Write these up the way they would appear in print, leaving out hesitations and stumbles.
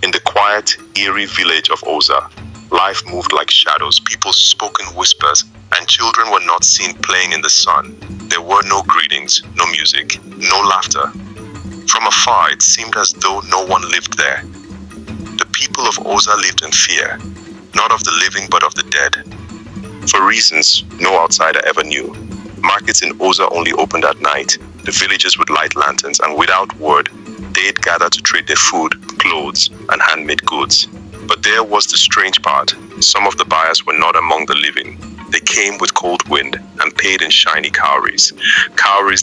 In the quiet, eerie village of Oza, life moved like shadows. People spoke in whispers, and children were not seen playing in the sun. There were no greetings, no music, no laughter. From afar, it seemed as though no one lived there. The people of Oza lived in fear, not of the living but of the dead. For reasons no outsider ever knew, markets in Oza only opened at night. The villagers would light lanterns, and without word, they'd gather to trade their food, clothes, and handmade goods. But there was the strange part. Some of the buyers were not among the living. They came with cold wind and paid in shiny cowries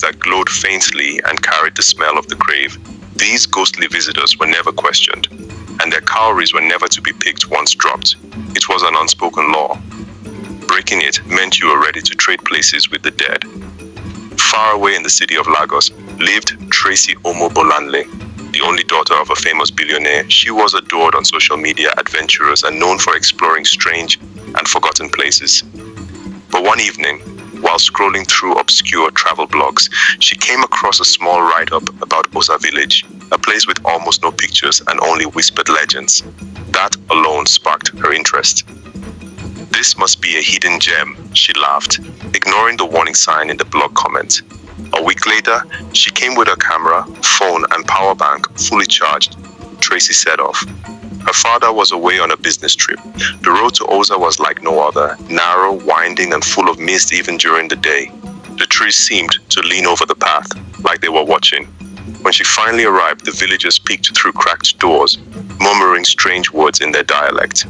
that glowed faintly and carried the smell of the grave. These ghostly visitors were never questioned, and their cowries were never to be picked once dropped. It was an unspoken law. Breaking it meant you were ready to trade places with the dead. Far away in the city of Lagos lived Tracy Omobolanle, the only daughter of a famous billionaire. She was adored on social media, adventurous, and known for exploring strange and forgotten places. But one evening, while scrolling through obscure travel blogs, she came across a small write-up about Osa village, a place with almost no pictures and only whispered legends. That alone sparked her interest. This must be a hidden gem, she laughed, ignoring the warning sign in the blog comment. A week later, she came with her camera, phone, and power bank fully charged. Tracy set off. Her father was away on a business trip. The road to Oza was like no other, narrow, winding, and full of mist even during the day. The trees seemed to lean over the path, like they were watching. When she finally arrived, the villagers peeked through cracked doors, murmuring strange words in their dialect.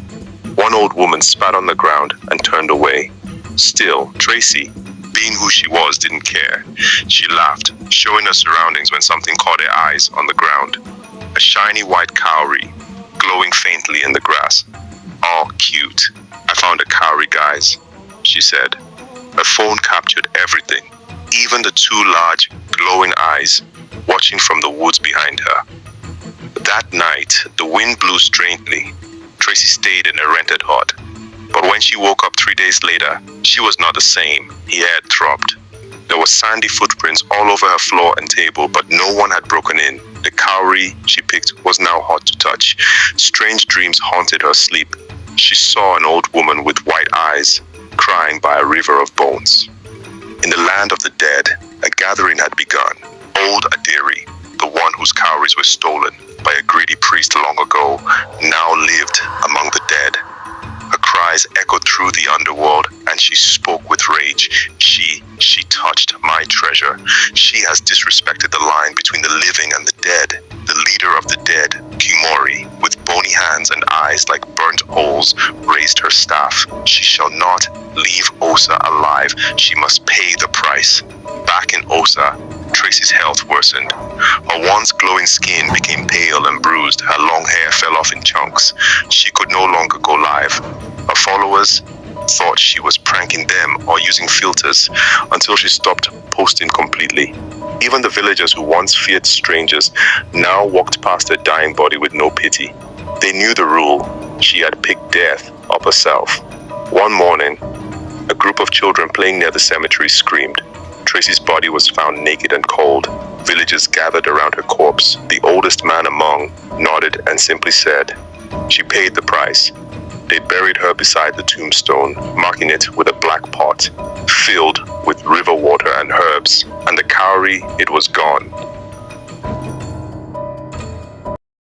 One old woman spat on the ground and turned away. Still, Tracy, being who she was, didn't care. She laughed, showing her surroundings when something caught her eyes on the ground. A shiny white cowrie, glowing faintly in the grass. "Oh, cute. I found a cowrie, guys," she said. Her phone captured everything, even the two large, glowing eyes watching from the woods behind her. That night, the wind blew strangely. Tracy stayed in a rented hut. But when she woke up 3 days later, she was not the same. Her head throbbed. There were sandy footprints all over her floor and table, but no one had broken in. The cowrie she picked was now hot to touch. Strange dreams haunted her sleep. She saw an old woman with white eyes, crying by a river of bones. In the land of the dead, a gathering had begun. Old Adiri, the one whose cowries were stolen by a greedy priest long ago, now lived among the dead. Her cries echoed through the underworld, and she spoke with rage. She touched my treasure. She has disrespected the line between the living and the dead. The leader of the dead, Kimori, with bony hands and eyes like burnt holes, raised her staff. She shall not leave Osa alive. She must pay the price. Back in Osa, Tracy's health worsened. Her once glowing skin became pale and bruised. Her long hair fell off in chunks. She could no longer go live. Her followers thought she was pranking them or using filters until she stopped posting completely. Even the villagers who once feared strangers now walked past her dying body with no pity. They knew the rule. She had picked death up herself. One morning, a group of children playing near the cemetery screamed. Tracy's body was found naked and cold. Villagers gathered around her corpse. The oldest man among nodded and simply said, "She paid the price." They buried her beside the tombstone, marking it with a black pot filled with river water and herbs, and the cowrie, it was gone.